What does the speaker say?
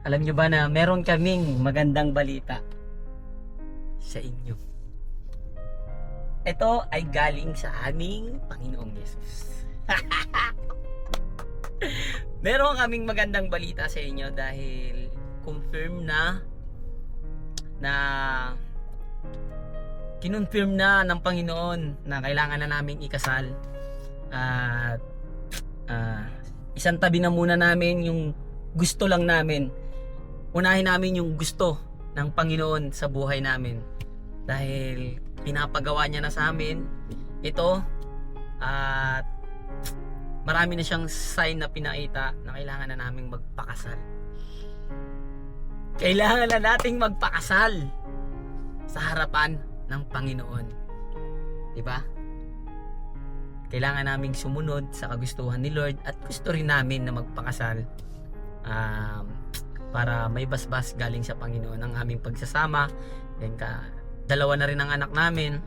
Alam nyo ba na meron kaming magandang balita sa inyo? Ito ay galing sa aming Panginoong Yesus. Meron kaming magandang balita sa inyo dahil confirm na kinonfirm na ng Panginoon na kailangan na naming ikasal. At isang tabi na muna namin yung gusto lang namin. Unahin namin yung gusto ng Panginoon sa buhay namin. Dahil pinapagawa niya na sa amin ito at marami na siyang sign na pinakita na kailangan na naming magpakasal. Kailangan na nating magpakasal sa harapan ng Panginoon. 'Di ba? Kailangan naming sumunod sa kagustuhan ni Lord at gusto rin namin na magpakasal para may basbas galing sa Panginoon ang aming pagsasama. Then dalawa na rin ang anak namin.